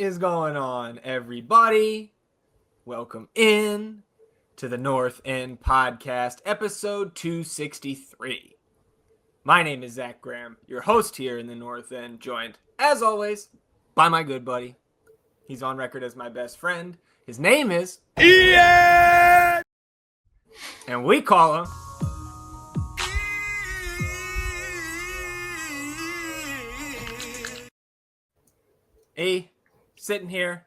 is going on, everybody? Welcome in to the North End Podcast, episode 263. My name is Zach Graham, your host here in the North End, joined, as always, by my good buddy. He's on record as my best friend. His name is Ian! And we call him sitting here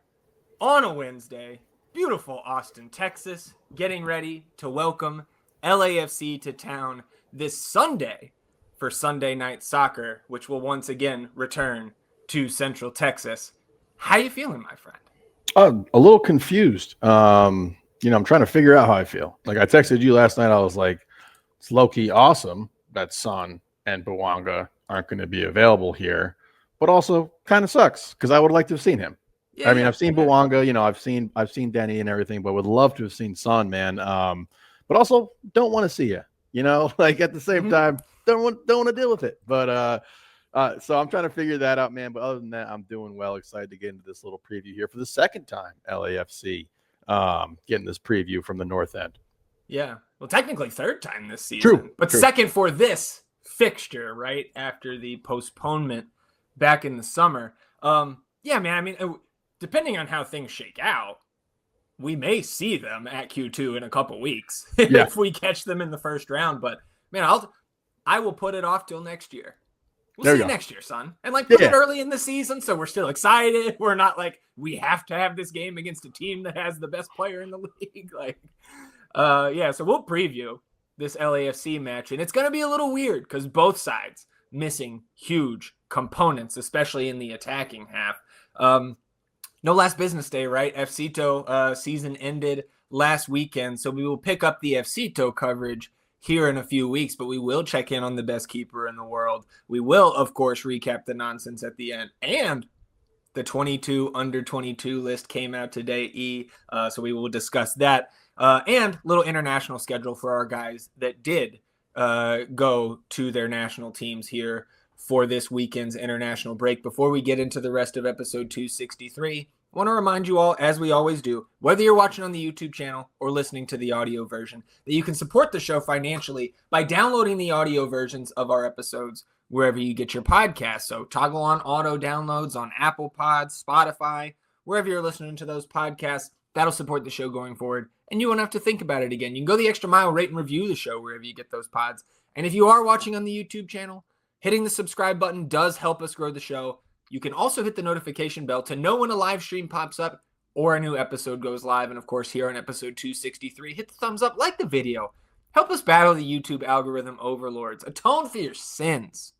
on a Wednesday, beautiful Austin, Texas, getting ready to welcome LAFC to town this Sunday for Sunday Night Soccer, which will once again return to Central Texas. How you feeling, my friend? A little confused. I'm trying to figure out how I feel. Like I texted you last night. I was like, it's low-key awesome that Son and Bouanga aren't going to be available here, but also kind of sucks because I would like to have seen him. Yeah, I've seen Bouanga, I've seen Denny and everything, but would love to have seen Son, man. But also don't want to see you, like at the same time, don't want to deal with it. But so I'm trying to figure that out, man. But other than that, I'm doing well. Excited to get into this little preview here for the second time, LAFC, getting this preview from the North End. Yeah. Well, technically third time this season. True. But second for this fixture, right? After the postponement back in the summer. Yeah, man. Depending on how things shake out, we may see them at Q2 in a couple weeks if we catch them in the first round. But man, I will put it off till next year. We'll see you next year, son. And put it early in the season so we're still excited. We're not like we have to have this game against a team that has the best player in the league. So we'll preview this LAFC match, and it's going to be a little weird because both sides missing huge components, especially in the attacking half. No last business day, right? FCito season ended last weekend, so we will pick up the FCito coverage here in a few weeks, but we will check in on the best keeper in the world. We will, of course, recap the nonsense at the end, and the 22 under 22 list came out today, so we will discuss that, and little international schedule for our guys that did go to their national teams here for this weekend's international break. Before we get into the rest of episode 263, I want to remind you all, as we always do, whether you're watching on the YouTube channel or listening to the audio version, that you can support the show financially by downloading the audio versions of our episodes wherever you get your podcasts. So toggle on auto downloads on Apple Pods, Spotify, wherever you're listening to those podcasts. That'll support the show going forward, and you won't have to think about it again. You can go the extra mile, rate and review the show wherever you get those pods. And if you are watching on the YouTube channel, hitting the subscribe button does help us grow the show. You can also hit the notification bell to know when a live stream pops up or a new episode goes live. And of course, here on episode 263, hit the thumbs up, like the video. Help us battle the YouTube algorithm overlords. Atone for your sins.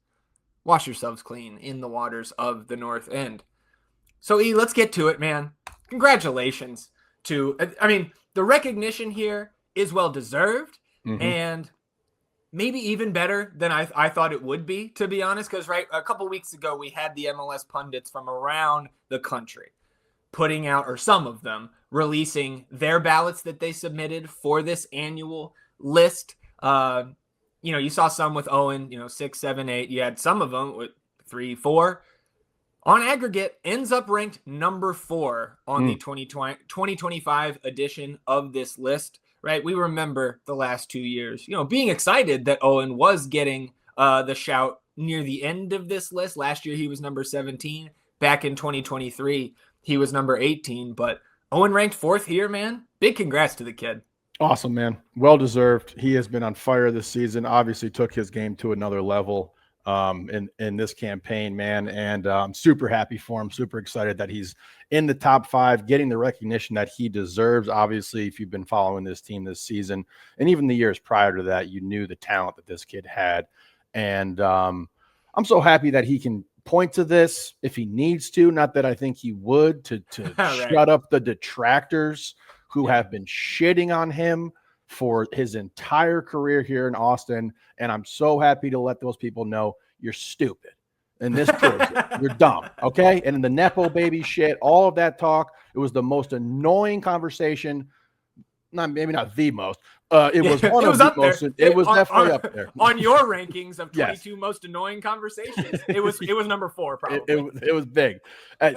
Wash yourselves clean in the waters of the North End. So, let's get to it, man. Congratulations to, the recognition here is well deserved. And maybe even better than I thought it would be, to be honest, because a couple weeks ago we had the MLS pundits from around the country putting out, or some of them, releasing their ballots that they submitted for this annual list. You saw some with Owen, 6, 7, 8. You had some of them with 3, 4. On aggregate, ends up ranked number 4 on the 2025 edition of this list. Right, we remember the last 2 years, being excited that Owen was getting the shout near the end of this list. Last year, he was number 17. Back in 2023, he was number 18. But Owen ranked 4th here, man. Big congrats to the kid. Awesome, man. Well-deserved. He has been on fire this season. Obviously took his game to another level in this campaign, man. And I'm super happy for him, super excited that he's in the top 5, getting the recognition that he deserves. Obviously, if you've been following this team this season, and even the years prior to that, you knew the talent that this kid had. And I'm so happy that he can point to this if he needs to, not that I think he would, to right. Shut up the detractors who have been shitting on him for his entire career here in Austin. And I'm so happy to let those people know you're stupid. And this proves it. You're dumb, okay? And in the Nepo baby shit, all of that talk, it was the most annoying conversation maybe not the most. It was one it of was the up most. there. It was definitely up there. On your rankings of 22 Yes. most annoying conversations. It was number 4, probably. It was big.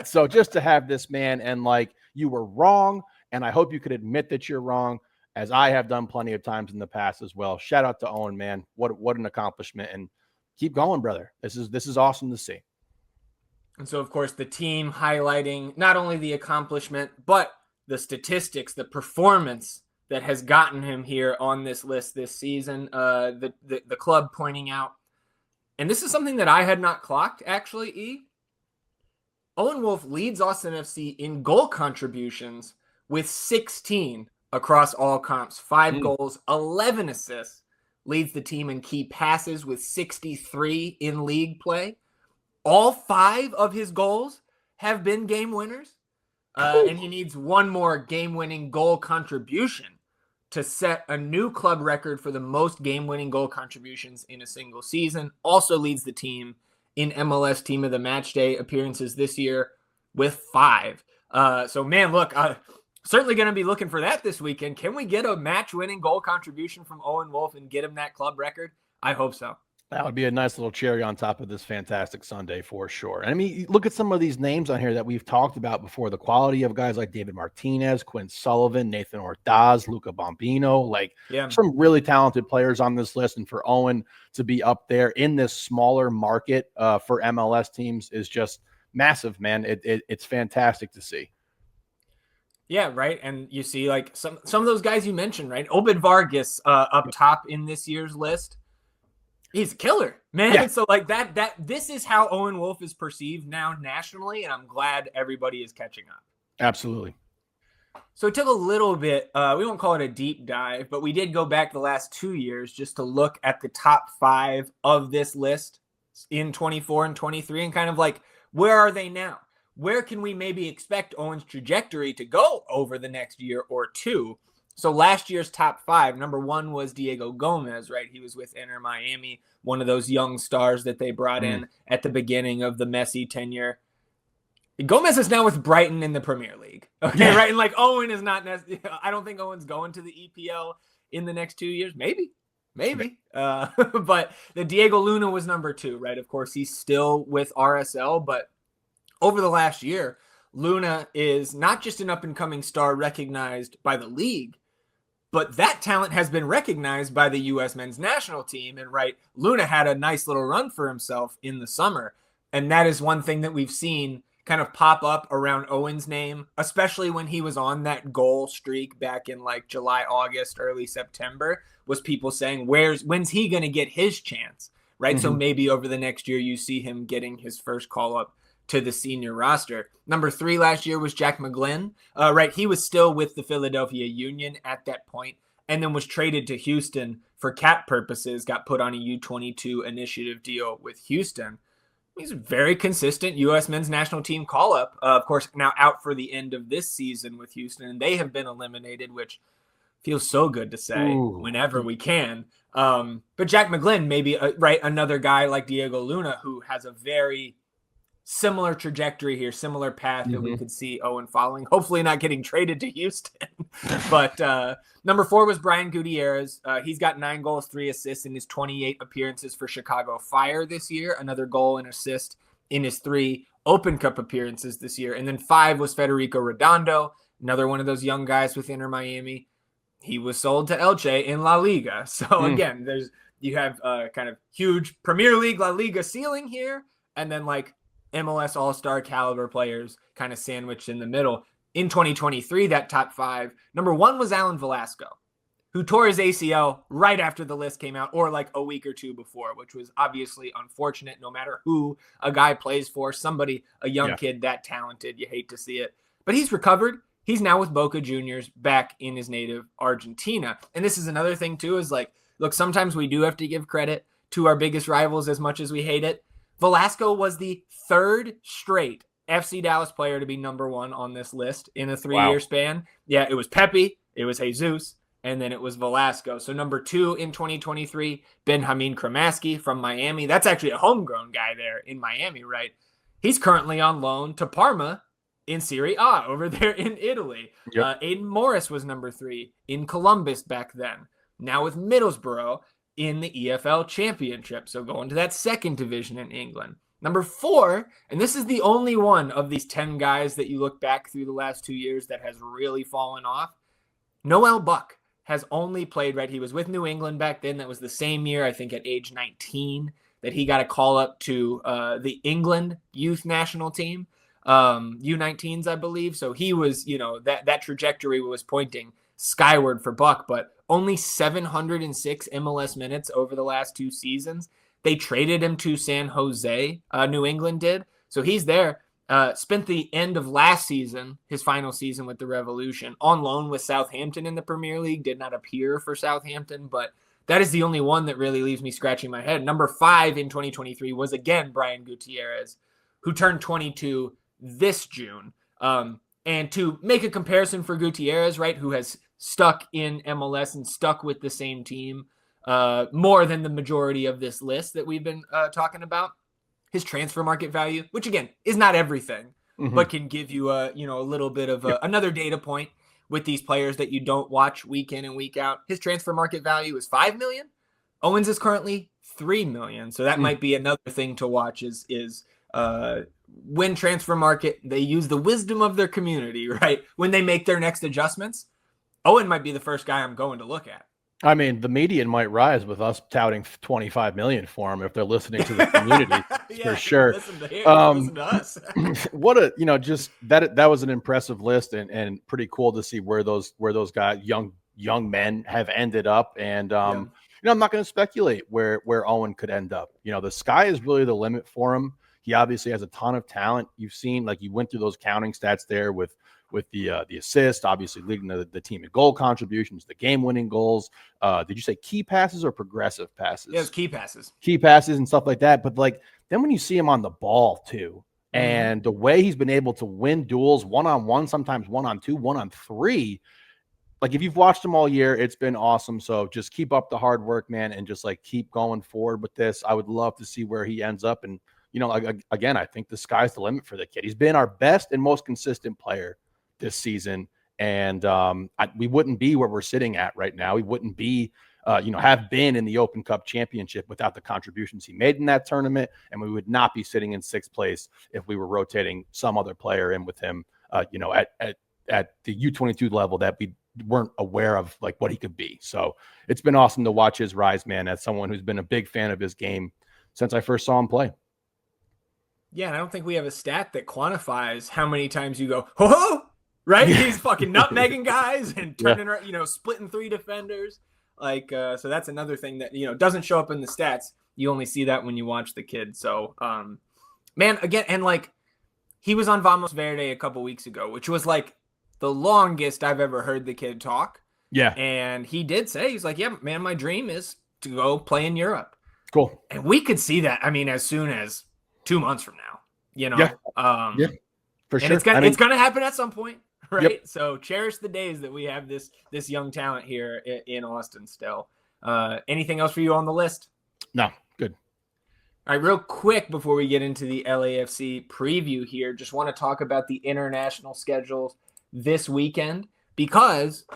So just to have this man, and like, you were wrong, and I hope you could admit that you're wrong, as I have done plenty of times in the past as well. Shout out to Owen, man. What an accomplishment, and keep going, brother. This is awesome to see. And so, of course, the team highlighting not only the accomplishment, but the statistics, the performance that has gotten him here on this list this season. The club pointing out, and this is something that I had not clocked, actually, E. Owen Wolff leads Austin FC in goal contributions with 16 across all comps, 5 goals, 11 assists, leads the team in key passes with 63 in league play. All 5 of his goals have been game winners, and he needs one more game-winning goal contribution to set a new club record for the most game-winning goal contributions in a single season. Also leads the team in MLS Team of the Match Day appearances this year with 5. So, man, look, certainly going to be looking for that this weekend. Can we get a match-winning goal contribution from Owen Wolff and get him that club record? I hope so. That would be a nice little cherry on top of this fantastic Sunday for sure. And I mean, look at some of these names on here that we've talked about before. The quality of guys like David Martinez, Quinn Sullivan, Nathan Ordaz, Luca Bombino, like some really talented players on this list. And for Owen to be up there in this smaller market for MLS teams is just massive, man. It's fantastic to see. Yeah, right. And you see like some of those guys you mentioned, right? Obed Vargas up top in this year's list. He's a killer, man. Yeah. So like this is how Owen Wolff is perceived now nationally, and I'm glad everybody is catching up. Absolutely. So it took a little bit, we won't call it a deep dive, but we did go back the last 2 years just to look at the top 5 of this list in 24 and 23 and kind of like, where are they now? Where can we maybe expect Owen's trajectory to go over the next year or two? So last year's top 5, number 1 was Diego Gomez, right? He was with Inter Miami, one of those young stars that they brought in at the beginning of the Messi tenure. Gomez is now with Brighton in the Premier League. Okay, right? And like Owen is not necessarily, I don't think Owen's going to the EPL in the next 2 years. Maybe. But the Diego Luna was number 2, right? Of course, he's still with RSL, but over the last year, Luna is not just an up-and-coming star recognized by the league, but that talent has been recognized by the U.S. men's national team. And right, Luna had a nice little run for himself in the summer. And that is one thing that we've seen kind of pop up around Owen's name, especially when he was on that goal streak back in like July, August, early September, was people saying, when's he going to get his chance? Right. So maybe over the next year, you see him getting his first call up to the senior roster. Number 3 last year was Jack McGlynn. Right, he was still with the Philadelphia Union at that point, and then was traded to Houston for cap purposes, got put on a U22 initiative deal with Houston. He's a very consistent U.S. men's national team call-up. Of course, now out for the end of this season with Houston, and they have been eliminated, which feels so good to say whenever we can. But Jack McGlynn, maybe, right, another guy like Diego Luna who has a very similar trajectory here, similar path that we could see Owen following, hopefully not getting traded to Houston. But number 4 was Brian Gutierrez. He's got 9 goals, 3 assists in his 28 appearances for Chicago Fire this year, another goal and assist in his 3 Open Cup appearances this year. And then 5 was Federico Redondo, another one of those young guys with Inter Miami. He was sold to Elche in La Liga. So again, you have kind of huge Premier League, La Liga ceiling here, and then like MLS All-Star caliber players kind of sandwiched in the middle. In 2023, that top 5, number 1 was Alan Velasco, who tore his ACL right after the list came out, or like a week or 2 before, which was obviously unfortunate. No matter who a guy plays for, somebody, a young kid that talented, you hate to see it. But he's recovered. He's now with Boca Juniors back in his native Argentina. And this is another thing too, is like, look, sometimes we do have to give credit to our biggest rivals as much as we hate it. Velasco was the 3rd straight FC Dallas player to be number 1 on this list in a 3-year span. Yeah, it was Pepe, it was Jesus, and then it was Velasco. So number 2 in 2023, Benjamin Kramaski from Miami. That's actually a homegrown guy there in Miami, right? He's currently on loan to Parma in Serie A over there in Italy. Yep. Aiden Morris was number 3 in Columbus back then. Now with Middlesbrough in the EFL Championship. So going to that second division in England. Number 4, and this is the only one of these 10 guys that you look back through the last 2 years that has really fallen off. Noel Buck has only played, right? He was with New England back then. That was the same year, I think, at age 19 that he got a call up to the England youth national team, U19s, I believe. So he was, that trajectory was pointing skyward for Buck, but only 706 MLS minutes over the last 2 seasons. They traded him to San Jose, New England did. So he's there. Spent the end of last season, his final season with the Revolution, on loan with Southampton in the Premier League. Did not appear for Southampton, but that is the only one that really leaves me scratching my head. Number 5 in 2023 was again Brian Gutierrez, who turned 22 this June. And to make a comparison for Gutierrez, right, who has stuck in MLS and stuck with the same team more than the majority of this list that we've been talking about, his transfer market value, which again is not everything, but can give you a little bit of another data point with these players that you don't watch week in and week out. His transfer market value is $5 million. Owens is currently $3 million. So that might be another thing to watch is when transfer market, they use the wisdom of their community, right? When they make their next adjustments, Owen might be the first guy I'm going to look at. I mean, the median might rise with us touting 25 million for him if they're listening to the community. For sure. Listen to him, listen to us. What a, just that was an impressive list and pretty cool to see where those guys, young men have ended up. And, I'm not going to speculate where Owen could end up. The sky is really the limit for him. He obviously has a ton of talent. You've seen, like, you went through those counting stats there with the assist, obviously leading the team in goal contributions, the game-winning goals. Did you say key passes or progressive passes? Yeah, it was key passes. Key passes and stuff like that. But, like, then when you see him on the ball, too, and the way he's been able to win duels one-on-one, sometimes 1-on-2, 1-on-3, like, if you've watched him all year, it's been awesome. So just keep up the hard work, man, and just, like, keep going forward with this. I would love to see where he ends up. And, again, I think the sky's the limit for the kid. He's been our best and most consistent player this season, and we wouldn't be where we're sitting at right now. We wouldn't be, have been in the Open Cup Championship without the contributions he made in that tournament, and we would not be sitting in 6th place if we were rotating some other player in with him, at the U22 level that we weren't aware of, like, what he could be. So it's been awesome to watch his rise, man, as someone who's been a big fan of his game since I first saw him play. Yeah, and I don't think we have a stat that quantifies how many times you go, ho-ho! Right? He's fucking nutmegging guys and turning, splitting 3 defenders. Like, so that's another thing that, doesn't show up in the stats. You only see that when you watch the kid. So, man, again, and like, he was on Vamos Verde a couple weeks ago, which was like the longest I've ever heard the kid talk. Yeah. And he did say, he's like, yeah, man, my dream is to go play in Europe. Cool. And we could see that, I mean, as soon as 2 months from now, Yeah. For sure. And it's gonna happen at some point. Right. Yep. So cherish the days that we have this young talent here in Austin still. Anything else for you on the list? No. Good. All right, real quick before we get into the LAFC preview here, just want to talk about the international schedules this weekend, because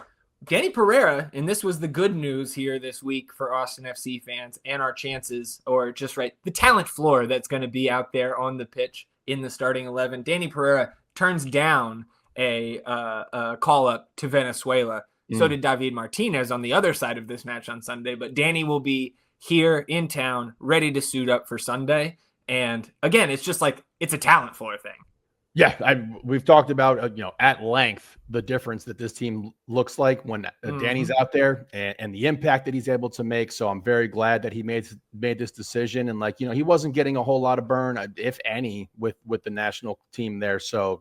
Danny Pereira, and this was the good news here this week for Austin FC fans and our chances, or just the talent floor that's going to be out there on the pitch in the starting 11. Danny Pereira turns down a call up to Venezuela. So did David Martinez on the other side of this match on Sunday. But Danny will be here in town, ready to suit up for Sunday. And again, it's just like, it's a talent floor thing. Yeah, we've talked about, at length, the difference that this team looks like when Danny's out there and the impact that he's able to make. So I'm very glad that he made this decision. And he wasn't getting a whole lot of burn, if any, with the national team there. So,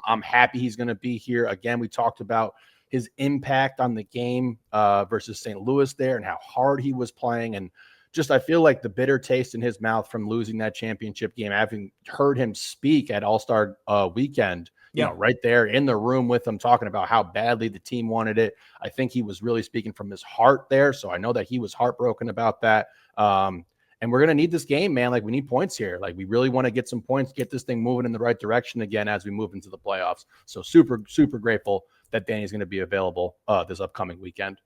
I'm happy he's going to be here. Again, we talked about his impact on the game versus St. Louis there and how hard he was playing. And just, I feel like the bitter taste in his mouth from losing that championship game, having heard him speak at All-Star weekend, right there in the room with him, talking about how badly the team wanted it. I think he was really speaking from his heart there. So I know that he was heartbroken about that. And we're going to need this game, man. Like, we need points here. Like, we really want to get some points, get this thing moving in the right direction again as we move into the playoffs. So super, super grateful that Danny's going to be available this upcoming weekend.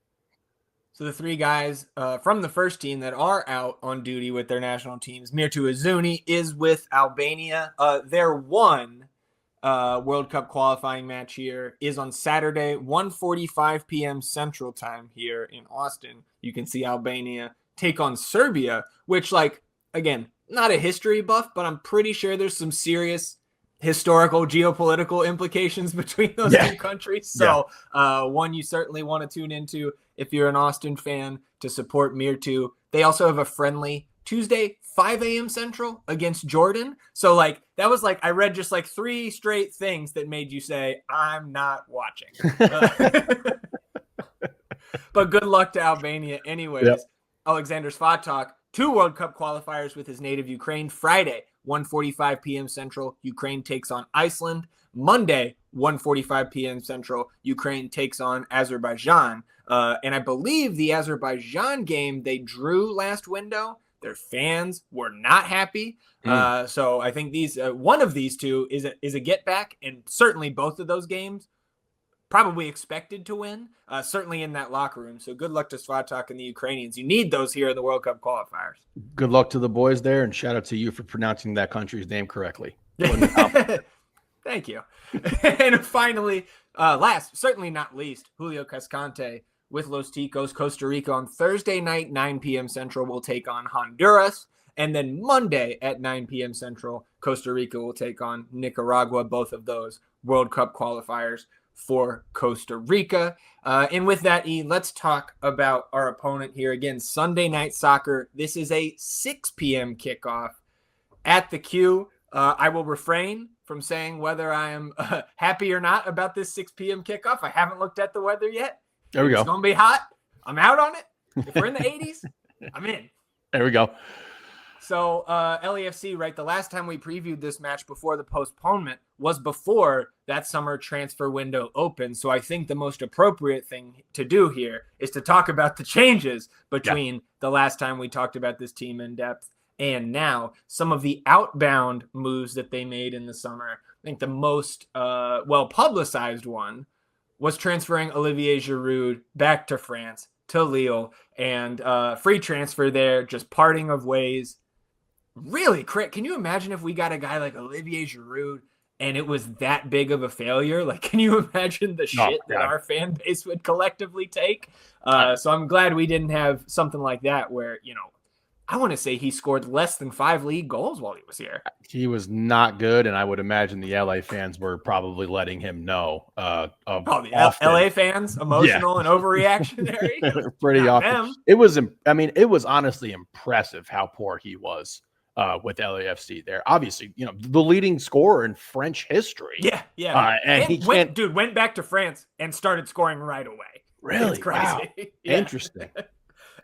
So the three guys from the first team that are out on duty with their national teams, Mirtu Izuni is with Albania. Their one World Cup qualifying match here is on Saturday, 1:45 p.m. Central Time here in Austin. You can see Albania take on Serbia, which, like, again, not a history buff, but I'm pretty sure there's some serious historical, geopolitical implications between those two countries. So one you certainly want to tune into if you're an Austin fan to support Mirtu. They also have a friendly Tuesday, 5 a.m. Central against Jordan. So, like, that was like, I read just like 3 straight things that made you say, I'm not watching. But good luck to Albania anyways. Yep. Alexander Svatak, 2 World Cup qualifiers with his native Ukraine. Friday, 1:45 p.m. Central, Ukraine takes on Iceland. Monday, 1:45 p.m. Central, Ukraine takes on Azerbaijan. And I believe the Azerbaijan game they drew last window, their fans were not happy. So I think these one of these two is a get back, and certainly both of those games probably expected to win, certainly in that locker room. So good luck to Svatak and the Ukrainians. You need those here in the World Cup qualifiers. Good luck to the boys there, and shout out to you for pronouncing that country's name correctly. Thank you. And finally, last, certainly not least, Julio Cascante with Los Ticos. Costa Rica on Thursday night, 9 p.m. Central, will take on Honduras. And then Monday at 9 p.m. Central, Costa Rica will take on Nicaragua, both of those World Cup qualifiers for Costa Rica. And with that, let's talk about our opponent here. Again, Sunday Night Soccer. This is a 6 p.m. kickoff at the Q. I will refrain from saying whether I am happy or not about this 6 p.m. kickoff. I haven't looked at the weather yet. There we go. It's going to be hot. I'm out on it. If we're in the 80s, I'm in. There we go. So LAFC, right, the last time we previewed this match before the postponement was before that summer transfer window opened. So I think the most appropriate thing to do here is to talk about the changes between the last time we talked about this team in depth and now. Some of the outbound moves that they made in the summer. I think the most well-publicized one was transferring Olivier Giroud back to France, to Lille, and free transfer there, just parting of ways. Really, can you imagine if we got a guy like Olivier Giroud and it was that big of a failure? Like, can you imagine the shit that our fan base would collectively take? So I'm glad we didn't have something like that where, I want to say he scored less than 5 league goals while he was here. He was not good, and I would imagine the LA fans were probably letting him know. The LA fans, emotional and overreactionary. Pretty often. It was honestly impressive how poor he was with LAFC there. Obviously, the leading scorer in French history. Yeah. And he went back to France and started scoring right away. Really? It's crazy. Wow. Yeah. Interesting.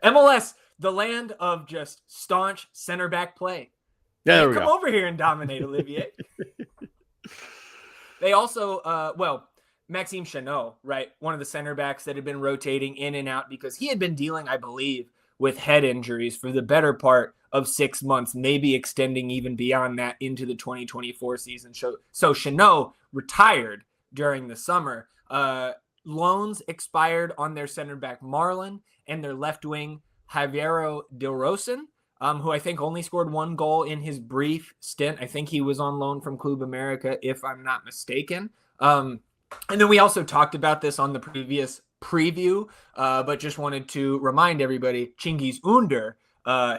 MLS, the land of just staunch center back play. Yeah, come over here and dominate, Olivier. They also, Maxime Chanot, right? One of the center backs that had been rotating in and out because he had been dealing, I believe, with head injuries for the better part of 6 months, maybe extending even beyond that into the 2024 season. So Chanot retired during the summer. Loans expired on their center back Marlon and their left wing Javiero Del Rosen, who I think only scored 1 goal in his brief stint. I think he was on loan from Club America, if I'm not mistaken. And then we also talked about this on the previous preview, but just wanted to remind everybody, Cengiz Under,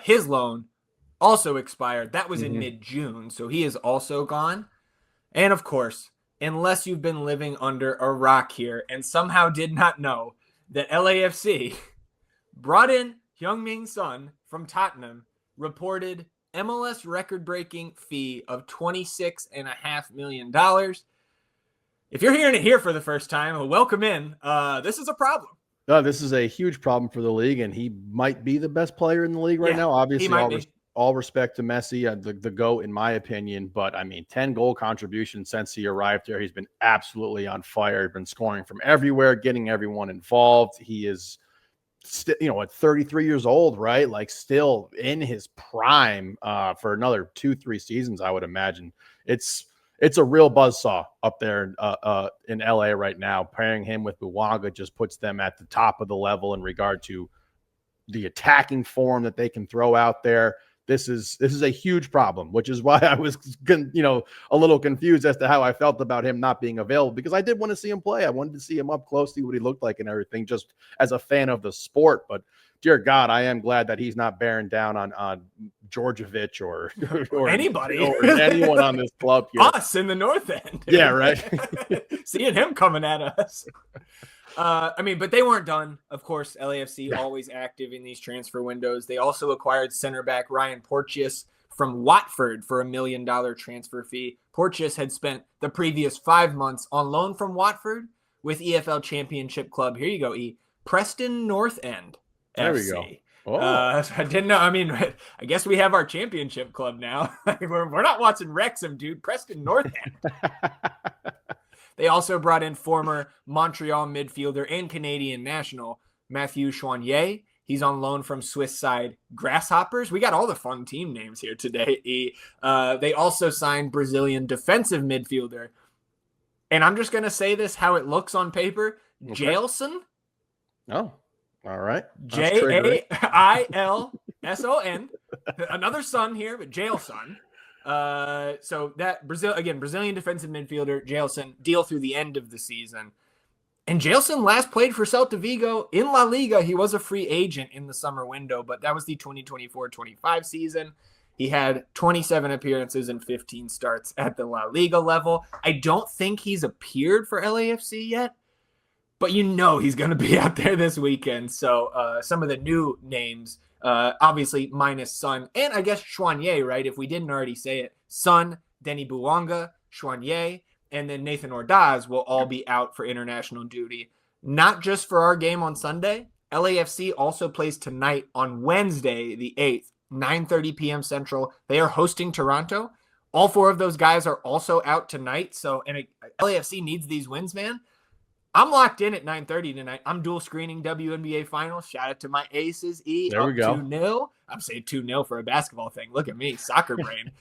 his loan also expired. That was in mid-June, so he is also gone. And of course, unless you've been living under a rock here and somehow did not know that LAFC brought in Heung-min Son from Tottenham, reported MLS record-breaking fee of $26.5 million. If you're hearing it here for the first time, well, welcome in. This is a problem. No, this is a huge problem for the league, and he might be the best player in the league right now. Obviously, all respect to Messi, the GOAT in my opinion. But, 10 goal contributions since he arrived there. He's been absolutely on fire. He's been scoring from everywhere, getting everyone involved. He is at 33 years old, right? Like still in his prime for another 2-3 seasons, I would imagine. It's a real buzzsaw up there in LA right now. Pairing him with Buwanga just puts them at the top of the level in regard to the attacking form that they can throw out there. This is a huge problem, which is why I was, a little confused as to how I felt about him not being available, because I did want to see him play. I wanted to see him up close, see what he looked like and everything, just as a fan of the sport. But dear God, I am glad that he's not bearing down on Djordjevic or anybody or anyone on this club here. Us in the North End. Yeah, right. Seeing him coming at us. But they weren't done. Of course, LAFC always active in these transfer windows. They also acquired center back Ryan Porteous from Watford for $1 million transfer fee. Porteous had spent the previous 5 months on loan from Watford with EFL Championship club. Here you go, Preston North End FC. There we go. Oh. I didn't know. I guess we have our championship club now. we're not watching Wrexham, dude. Preston North End. They also brought in former Montreal midfielder and Canadian national Mathieu Choinier. He's on loan from Swiss side Grasshoppers. We got all the fun team names here today. They also signed Brazilian defensive midfielder. And I'm just going to say this how it looks on paper. Okay. Jailson. Oh, all right. Jailson. Another son here, but Jailson. So that Brazilian defensive midfielder, Jailson, deal through the end of the season. And Jailson last played for Celta Vigo in La Liga. He was a free agent in the summer window, but that was the 2024-25 season. He had 27 appearances and 15 starts at the La Liga level. I don't think he's appeared for LAFC yet, but he's going to be out there this weekend. So some of the new names, obviously minus Son, and I guess Choinier, right? If we didn't already say it, Son, Denis Buwanga, Choinier, and then Nathan Ordaz will all be out for international duty. Not just for our game on Sunday. LAFC also plays tonight on Wednesday, the 8th, 9:30 p.m. Central. They are hosting Toronto. All 4 of those guys are also out tonight. So, and LAFC needs these wins, man. I'm locked in at 9:30 tonight. I'm dual screening WNBA Finals. Shout out to my Aces. There we go. 2-0. I'm saying 2-0 for a basketball thing. Look at me, soccer brain.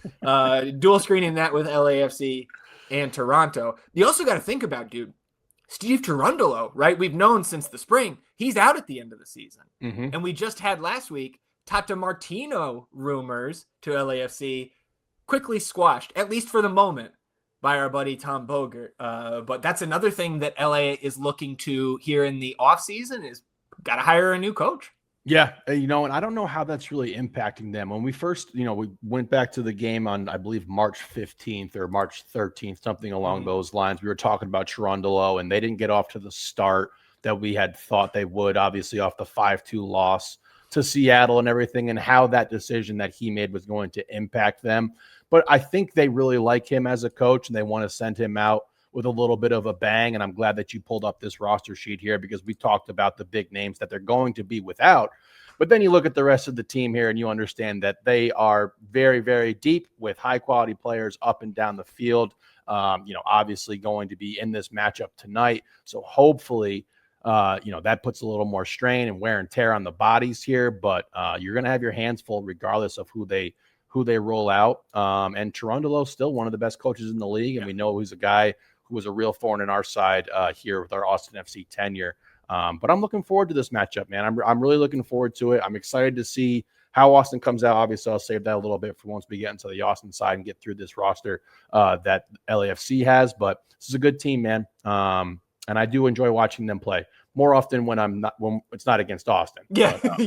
Dual screening that with LAFC and Toronto. You also got to think about, dude, Steve Cherundolo, right? We've known since the spring. He's out at the end of the season. Mm-hmm. And we just had last week Tata Martino rumors to LAFC quickly squashed, at least for the moment, by our buddy Tom Bogert. But that's another thing that LA is looking to here in the offseason is got to hire a new coach. Yeah, and I don't know how that's really impacting them. When we first, we went back to the game on, I believe, March 15th or March 13th, something along those lines. We were talking about Cherundolo, and they didn't get off to the start that we had thought they would, obviously off the 5-2 loss to Seattle and everything, and how that decision that he made was going to impact them. But I think they really like him as a coach, and they want to send him out with a little bit of a bang. And I'm glad that you pulled up this roster sheet here, because we talked about the big names that they're going to be without. But then you look at the rest of the team here and you understand that they are very, very deep with high quality players up and down the field. Obviously going to be in this matchup tonight. So hopefully, that puts a little more strain and wear and tear on the bodies here. But you're going to have your hands full regardless of who they roll out. And Cherundolo is still one of the best coaches in the league. And we know he's a guy who was a real thorn in our side here with our Austin FC tenure. But I'm looking forward to this matchup, man. I'm really looking forward to it. I'm excited to see how Austin comes out. Obviously, I'll save that a little bit for once we get into the Austin side and get through this roster that LAFC has. But this is a good team, man. And I do enjoy watching them play more often when it's not against Austin. Yeah, but,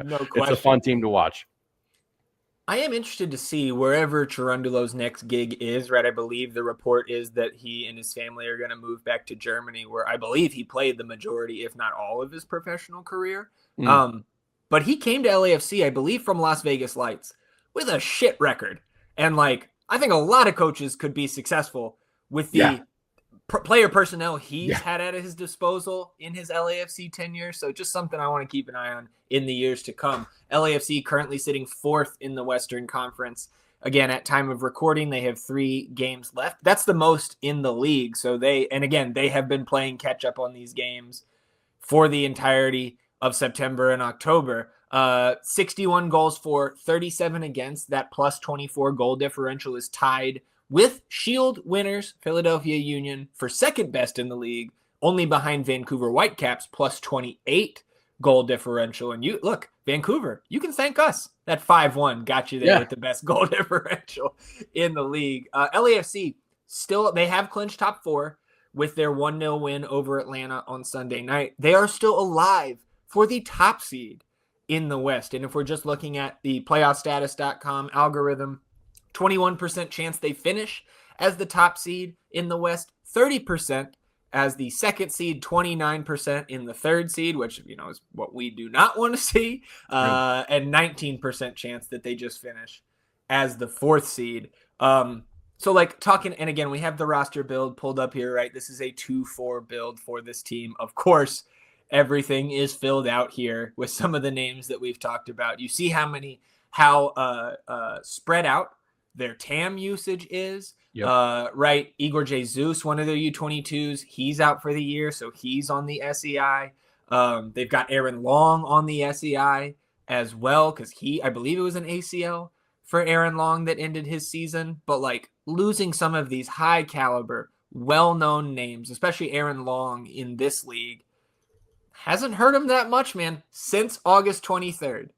no question. It's a fun team to watch. I am interested to see wherever Cherundolo's next gig is, right? I believe the report is that he and his family are going to move back to Germany, where I believe he played the majority, if not all, of his professional career. But he came to LAFC, I believe, from Las Vegas Lights with a shit record. And, I think a lot of coaches could be successful with the player personnel he's had at his disposal in his LAFC tenure. So just something I want to keep an eye on in the years to come. LAFC currently sitting 4th in the Western Conference. Again, at time of recording, they have 3 games left. That's the most in the league. So they have been playing catch up on these games for the entirety of September and October. 61 goals for, 37 against. That plus 24 goal differential is tied with Shield winners, Philadelphia Union, for second best in the league, only behind Vancouver Whitecaps, plus 28 goal differential. And you look, Vancouver, you can thank us. That 5-1 got you there with the best goal differential in the league. LAFC, still, they have clinched top 4 with their 1-0 win over Atlanta on Sunday night. They are still alive for the top seed in the West. And if we're just looking at the playoffstatus.com algorithm, 21% chance they finish as the top seed in the West, 30% as the second seed, 29% in the third seed, which, is what we do not want to see, and 19% chance that they just finish as the fourth seed. So talking, and again, we have the roster build pulled up here, right? This is a 2-4 build for this team. Of course, everything is filled out here with some of the names that we've talked about. You see how spread out their TAM usage is. Yep. Right. Igor Jesus, one of their U22s, he's out for the year, so he's on the SEI. They've got Aaron Long on the SEI as well, because I believe it was an ACL for Aaron Long that ended his season. But losing some of these high caliber, well-known names, especially Aaron Long in this league, hasn't hurt him that much, man, since August 23rd.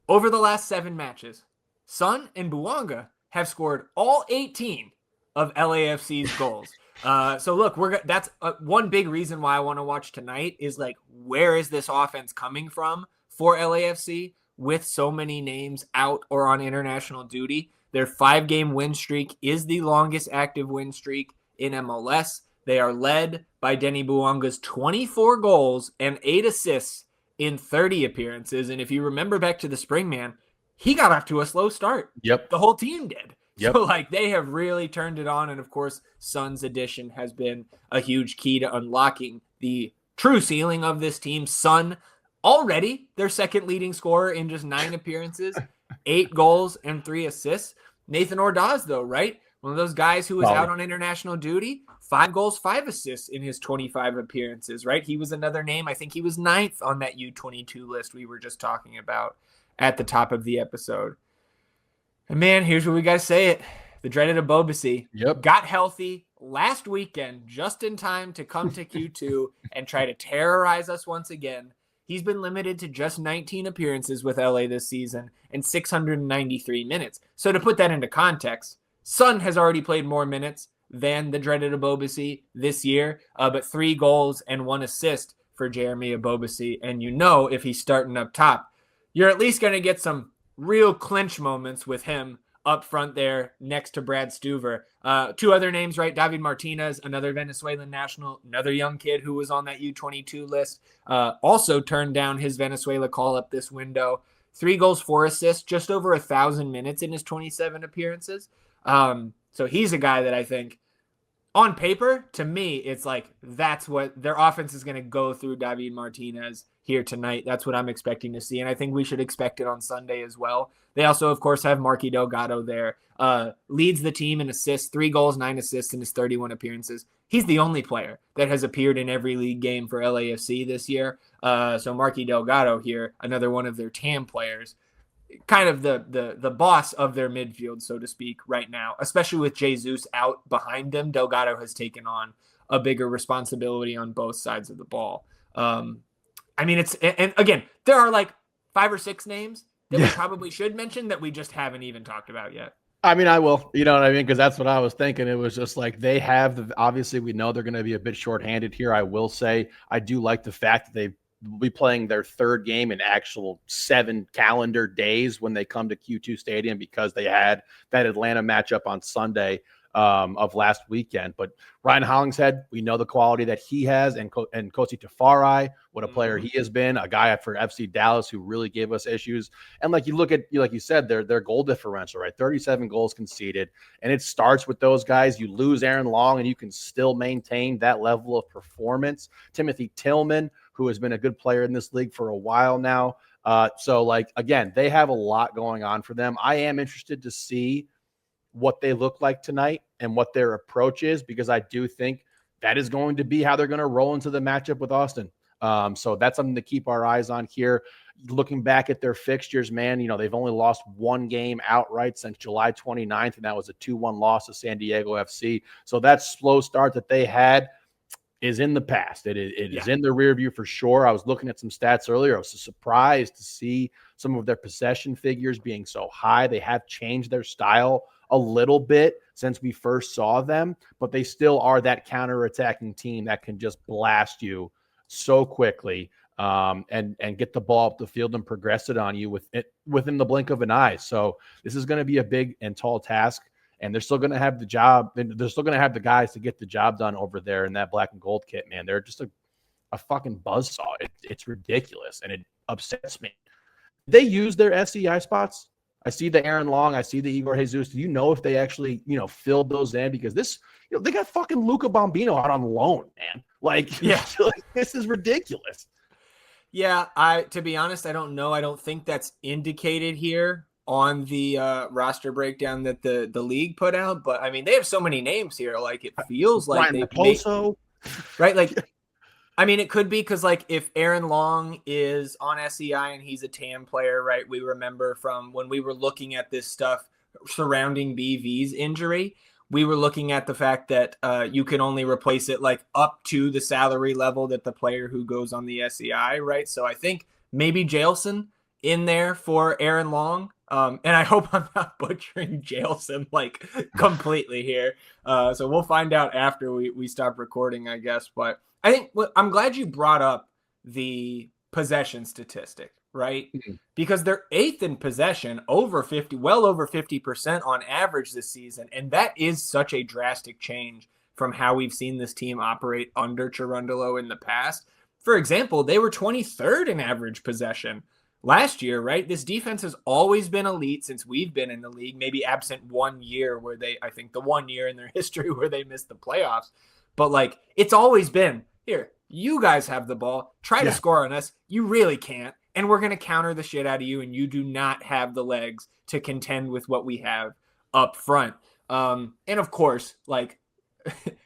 Over the last 7 matches, Son and Bouanga have scored all 18 of LAFC's goals. So look, that's one big reason why I want to watch tonight is where is this offense coming from for LAFC with so many names out or on international duty? Their 5-game win streak is the longest active win streak in MLS. They are led by Denny Bouanga's 24 goals and 8 assists in 30 appearances. And if you remember back to the spring, man, he got off to a slow start. Yep. The whole team did. Yep. So they have really turned it on. And of course, Son's addition has been a huge key to unlocking the true ceiling of this team. Son, already their second leading scorer in just 9 appearances, 8 goals and 3 assists. Nathan Ordaz, though, right? One of those guys who was out on international duty, 5 goals, 5 assists in his 25 appearances, right? He was another name. I think he was 9th on that U22 list we were just talking about at the top of the episode. And man, here's where we got to say it. The dreaded Abobasi got healthy last weekend, just in time to come to Q2 and try to terrorize us once again. He's been limited to just 19 appearances with LA this season and 693 minutes. So to put that into context, Son has already played more minutes than the dreaded Abobasi this year, but 3 goals and 1 assist for Jeremy Abobasi. And if he's starting up top, you're at least going to get some real clinch moments with him up front there next to Brad Stuver. 2 other names, right? David Martinez, another Venezuelan national, another young kid who was on that U22 list, also turned down his Venezuela call-up this window. 3 goals, 4 assists, just over 1,000 minutes in his 27 appearances. So he's a guy that I think, on paper, to me, it's that's what their offense is going to go through David Martinez here tonight. That's what I'm expecting to see, and I think we should expect it on Sunday as well. They also, of course, have Marky Delgado there. Leads the team in assists, 3 goals, 9 assists in his 31 appearances. He's the only player that has appeared in every league game for LAFC this year. So Marky Delgado here, another one of their TAM players, kind of the boss of their midfield, so to speak, right now, especially with Jesus out behind them. Delgado has taken on a bigger responsibility on both sides of the ball. And again, there are 5 or 6 names that we probably should mention that we just haven't even talked about yet. I mean, I will, you know what I mean? Because that's what I was thinking. It was just they have obviously we know they're going to be a bit shorthanded here. I will say, I do like the fact that they will be playing their 3rd game in actual 7 calendar days when they come to Q2 Stadium, because they had that Atlanta matchup on Sunday of last weekend. But Ryan Hollingshead, we know the quality that he has, and Kosi Tafari, what a player he has been, a guy for FC Dallas who really gave us issues. And you look at, like you said, their goal differential, right? 37 goals conceded. And it starts with those guys. You lose Aaron Long and you can still maintain that level of performance. Timothy Tillman, who has been a good player in this league for a while now. Again, they have a lot going on for them. I am interested to see what they look like tonight and what their approach is, because I do think that is going to be how they're going to roll into the matchup with Austin. So that's something to keep our eyes on here. Looking back at their fixtures, man, they've only lost one game outright since July 29th, and that was a 2-1 loss to San Diego FC. So that slow start that they had is in the past. It is in the rear view for sure. I was looking at some stats earlier. I was surprised to see some of their possession figures being so high. They have changed their style a little bit since we first saw them, but they still are that counter-attacking team that can just blast you so quickly and get the ball up the field and progress it on you within the blink of an eye. So this is going to be a big and tall task. And they're still going to have the job. They're still going to have the guys to get the job done over there in that black and gold kit, man. They're just a fucking buzzsaw. It's ridiculous, and it upsets me. They use their SEI spots. I see the Aaron Long. I see the Igor Jesus. Do you know if they actually, filled those in? Because this, they got fucking Luca Bombino out on loan, man. This is ridiculous. Yeah, to be honest, I don't know. I don't think that's indicated here on the roster breakdown that the league put out, but I mean, they have so many names here. Like, it feels like they right. Like, I mean, it could be because, like, if Aaron Long is on SEI and he's a TAM player, right? We remember from when we were looking at this stuff surrounding BV's injury, we were looking at the fact that you can only replace it like up to the salary level that the player who goes on the SEI, right? So I think maybe Jailson in there for Aaron Long. And I hope I'm not butchering Jailson like completely here. So we'll find out after we stop recording, I guess. But I think I'm glad you brought up the possession statistic, right? Mm-hmm. Because they're 8th in possession, well over 50% on average this season. And that is such a drastic change from how we've seen this team operate under Cherundolo in the past. For example, they were 23rd in average possession last year, right? This defense has always been elite since we've been in the league, maybe absent 1 year where I think the 1 year in their history where they missed the playoffs. But like, it's always been, here, you guys have the ball, try to score on us. You really can't. And we're going to counter the shit out of you. And you do not have the legs to contend with what we have up front. And of course, like,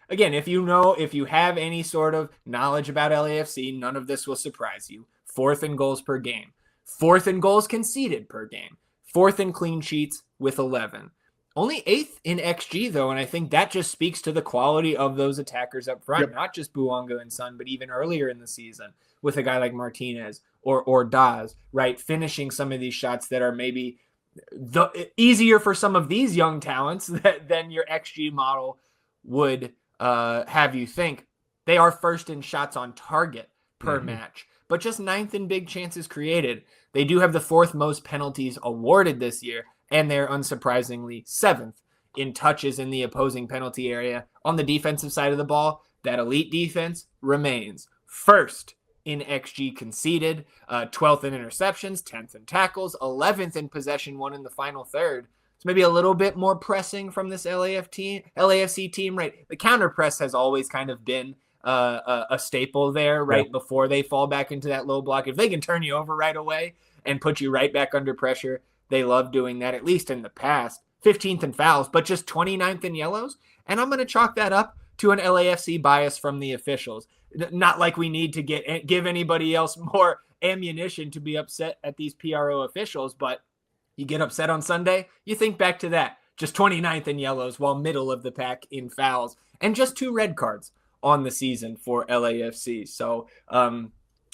again, if you have any sort of knowledge about LAFC, none of this will surprise you. 4th in goals per game. 4th in goals conceded per game. 4th in clean sheets with 11. Only 8th in XG, though, and I think that just speaks to the quality of those attackers up front, not just Buonga and Son, but even earlier in the season with a guy like Martinez or Daz, right, finishing some of these shots that are maybe easier for some of these young talents than your XG model would have you think. They are 1st in shots on target per match, but just 9th in big chances created. They do have the 4th most penalties awarded this year, and they're unsurprisingly 7th in touches in the opposing penalty area. On the defensive side of the ball, that elite defense remains 1st in XG conceded, 12th in interceptions, 10th in tackles, 11th in possession won in the final third. It's maybe a little bit more pressing from this LAFC team, right? The counter press has always kind of been a staple there, right? Before they fall back into that low block. If they can turn you over right away and put you right back under pressure, they love doing that, at least in the past. 15th in fouls, but just 29th in yellows. And I'm going to chalk that up to an LAFC bias from the officials. Not like we need to give anybody else more ammunition to be upset at these PRO officials, but you get upset on Sunday, you think back to that. Just 29th in yellows while middle of the pack in fouls. And just 2 red cards on the season for LAFC. So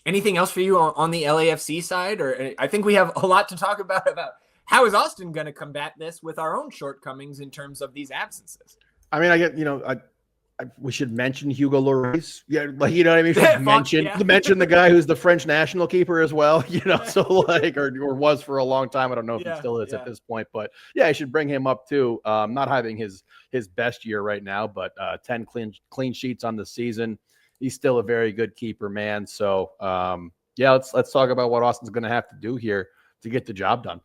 anything else for you on the LAFC side? Or I think we have a lot to talk about how is Austin going to combat this with our own shortcomings in terms of these absences? I mean, we should mention Hugo Lloris. Yeah, like, you know what I mean? Mention the guy who's the French national keeper as well, so like, or was for a long time. I don't know if he still is at this point, but yeah, I should bring him up too. Not having his best year right now, but 10 clean sheets on the season. He's still a very good keeper, man. So let's talk about what Austin's going to have to do here to get the job done.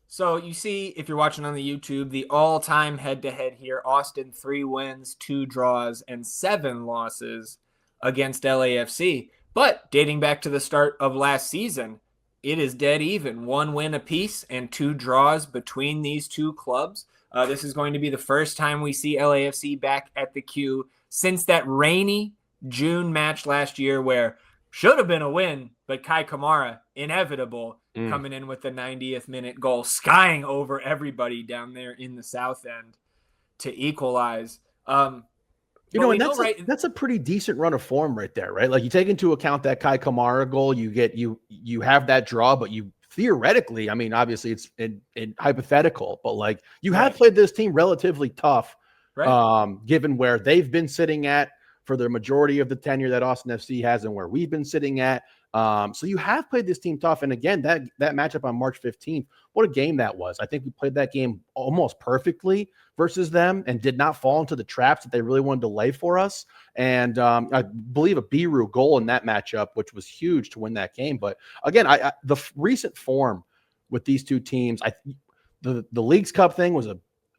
So you see, if you're watching on the YouTube, the all-time head-to-head here, Austin 3 wins, 2 draws, and 7 losses against LAFC. But dating back to the start of last season, it is dead even. 1 win apiece and 2 draws between these 2 clubs. This is going to be the first time we see LAFC back at the Q since that rainy June match last year where should have been a win, but Kai Kamara, inevitable, coming in with the 90th minute goal, skying over everybody down there in the South End to equalize. That's a pretty decent run of form right there, right? Like, you take into account that Kai Kamara goal, you have that draw, but you theoretically, I mean, obviously it's in hypothetical, but like, you have played this team relatively tough, given where they've been sitting at for the majority of the tenure that Austin FC has and where we've been sitting at. So you have played this team tough. And again, that matchup on March 15th, what a game that was. I think we played that game almost perfectly versus them and did not fall into the traps that they really wanted to lay for us. And I believe a Biru goal in that matchup, which was huge to win that game. But again, the recent form with these two teams, the Leagues Cup thing was a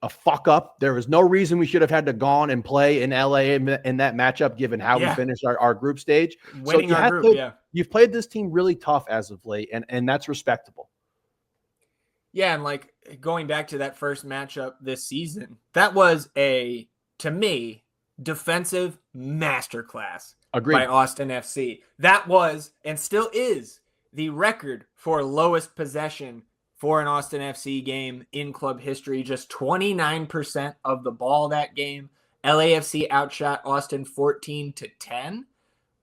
fuck up. There was no reason we should have had to gone and play in LA in that matchup, given how we finished our group stage. Winning our group, you've played this team really tough as of late, and that's respectable. Yeah, and like going back to that first matchup this season, that was to me, defensive masterclass by Austin FC. That was, and still is, the record for lowest possession for an Austin FC game in club history. Just 29% of the ball that game. LAFC outshot Austin 14-10.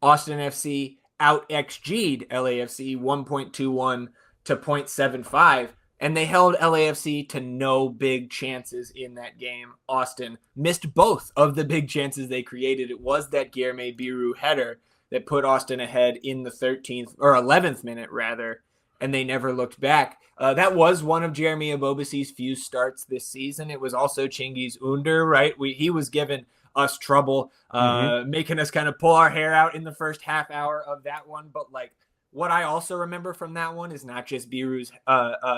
Austin FC out XG'd LAFC 1.21 to 0.75. And they held LAFC to no big chances in that game. Austin missed both of the big chances they created. It was that Guilherme Biru header that put Austin ahead in the 13th or 11th minute rather, and they never looked back. That was one of Jeremy Abobasi's few starts this season. It was also Cengiz Ünder, right? He was giving us trouble, making us kind of pull our hair out in the first half hour of that one. But like, what I also remember from that one is not just Biru's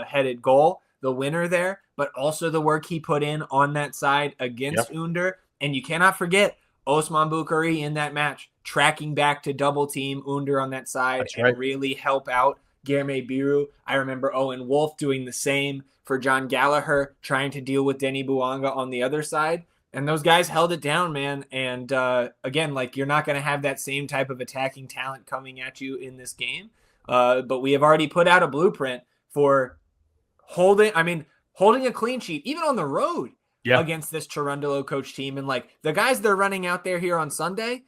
headed goal, the winner there, but also the work he put in on that side against Ünder. And you cannot forget Osman Bukhari in that match, tracking back to double team Ünder on that side really help out Guilherme Biru. I remember Owen Wolff doing the same for John Gallagher, trying to deal with Denny Bouanga on the other side. And those guys held it down, man. And again, like, you're not going to have that same type of attacking talent coming at you in this game. But we have already put out a blueprint for holding a clean sheet, even on the road against this Cherundolo coach team. And like, the guys they're running out there here on Sunday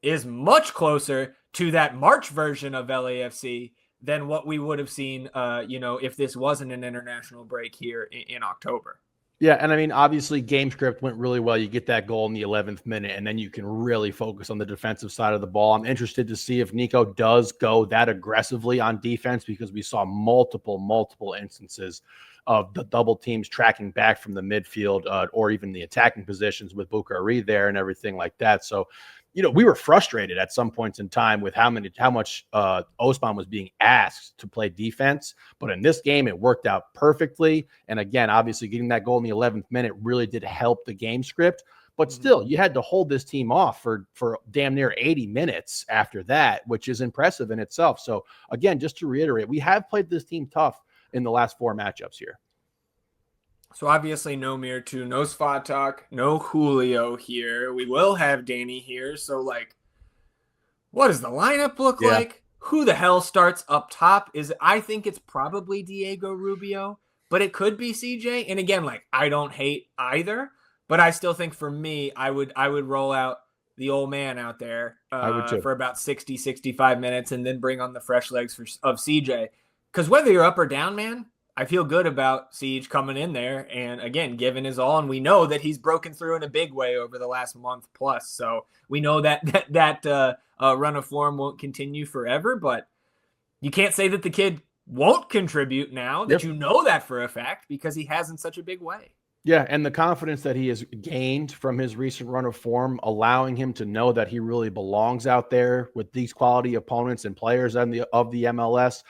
is much closer to that March version of LAFC than what we would have seen, if this wasn't an international break here in October. Yeah, and I mean, obviously, game script went really well. You get that goal in the 11th minute, and then you can really focus on the defensive side of the ball. I'm interested to see if Nico does go that aggressively on defense, because we saw multiple instances of the double teams tracking back from the midfield or even the attacking positions with Bukhari there and everything like that. So, we were frustrated at some points in time with how much Osman was being asked to play defense. But in this game, it worked out perfectly. And again, obviously getting that goal in the 11th minute really did help the game script. But still, you had to hold this team off for damn near 80 minutes after that, which is impressive in itself. So again, just to reiterate, we have played this team tough in the last 4 matchups here. So obviously no Mirtu, no Svatak, no Julio here. We will have Danny here. So like, what does the lineup look like? Who the hell starts up top? I think it's probably Diego Rubio, but it could be CJ. And again, like, I don't hate either, but I still think for me, I would roll out the old man out there for about 60, 65 minutes and then bring on the fresh legs of CJ. Because whether you're up or down, man, I feel good about Siege coming in there and, again, giving his all. And we know that he's broken through in a big way over the last month plus. So we know that run of form won't continue forever. But you can't say that the kid won't contribute now that you know that for a fact, because he has in such a big way. Yeah, and the confidence that he has gained from his recent run of form, allowing him to know that he really belongs out there with these quality opponents and players of the MLS.